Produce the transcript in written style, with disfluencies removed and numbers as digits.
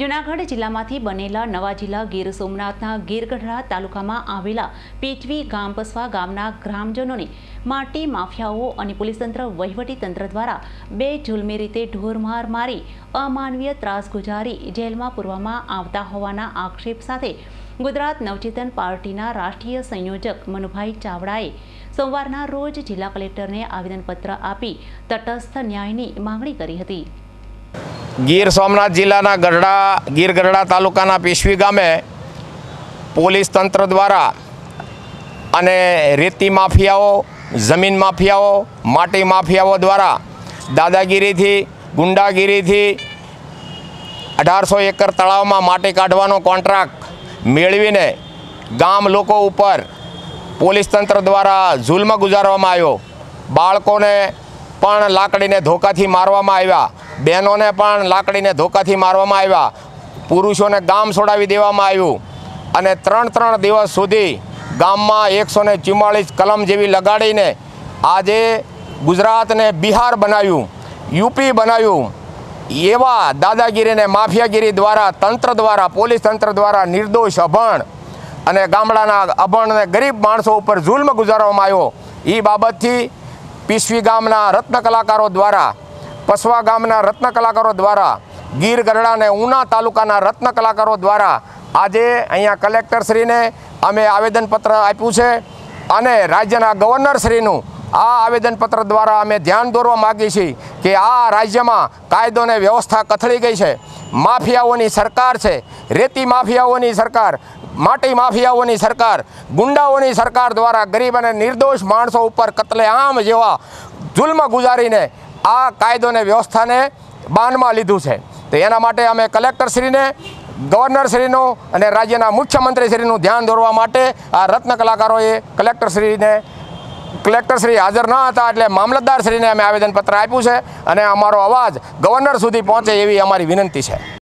જૂનાગઢ જિલ્લામાંથી બનેલા નવા જિલ્લા ગીર સોમનાથના ગીરગઢડા તાલુકામાં આવેલા પીચવી ગામ પસવા ગામના ગ્રામજનોને માટી માફિયાઓ અને પોલીસ તંત્ર વહીવટી તંત્ર દ્વારા બે જુલ્મી રીતે ઢોરમાર મારી અમાનવીય ત્રાસ ગુજારી જેલમાં પૂરવામાં આવતા હોવાના આક્ષેપ સાથે ગુજરાત નવચેતન પાર્ટીના રાષ્ટ્રીય સંયોજક મનુભાઈ ચાવડાએ સોમવારના રોજ જિલ્લા કલેક્ટરને આવેદનપત્ર આપી તટસ્થ ન્યાયની માંગણી કરી હતી। ગીર સોમનાથ જિલ્લાના ગીરગઢડા તાલુકાના પીચવી ગામે પોલીસ તંત્ર દ્વારા અને રેતી માફિયાઓ, જમીન માફિયાઓ, માટી માફિયાઓ દ્વારા દાદાગીરીથી, ગુંડાગીરીથી 1800 એકર તળાવમાં માટી કાઢવાનો કોન્ટ્રાક્ટ મેળવીને ગામ લોકો ઉપર પોલીસ તંત્ર દ્વારા જુલ્મ ગુજારવામાં આવ્યો। બાળકોને પણ લાકડીને ધોકાથી મારવામાં આવ્યા, બહેનોને પણ લાકડીને ધોકાથી મારવામાં આવ્યા, પુરુષોને ગામ છોડાવી દેવામાં આવ્યું અને 3 દિવસ સુધી ગામમાં 144 કલમ જેવી લગાડીને આજે ગુજરાતને બિહાર બનાવ્યું, યુપી બનાવ્યું। એવા દાદાગીરીને માફિયાગીરી દ્વારા તંત્ર દ્વારા, પોલીસ તંત્ર દ્વારા નિર્દોષ અભણ અને ગામડાના અભણ અને ગરીબ માણસો ઉપર જુલ્મ ગુજારવામાં આવ્યો। એ બાબતથી પીચવી ગામના રત્ન કલાકારો દ્વારા, પસવા ગામના રત્ન કલાકારો દ્વારા, ગીરગઢડા અને ઉના તાલુકાના રત્ન કલાકારો દ્વારા આજે અહીંયા કલેક્ટરશ્રીને અમે આવેદનપત્ર આપ્યું છે અને રાજ્યના ગવર્નરશ્રીનું આ આવેદનપત્ર દ્વારા અમે ધ્યાન દોરવા માગીએ છીએ કે આ રાજ્યમાં કાયદો અને વ્યવસ્થા કથળી ગઈ છે। માફિયાઓની સરકાર છે, રેતી માફિયાઓની સરકાર, માટી માફિયાઓની સરકાર, ગુંડાઓની સરકાર દ્વારા ગરીબ અને નિર્દોષ માણસો ઉપર કતલેઆમ જેવા જુલ્મ ગુજારીને આ કાયદો અને વ્યવસ્થાને બાનમાં લીધું છે। તો એના માટે અમે કલેક્ટરશ્રીને, ગવર્નરશ્રીનું અને રાજ્યના મુખ્યમંત્રીશ્રીનું ધ્યાન દોરવા માટે આ રત્ન કલાકારોએ કલેક્ટરશ્રી હાજર ન હતા એટલે મામલતદારશ્રીને અમે આવેદનપત્ર આપ્યું છે અને અમારો અવાજ ગવર્નર સુધી પહોંચે એવી અમારી વિનંતી છે।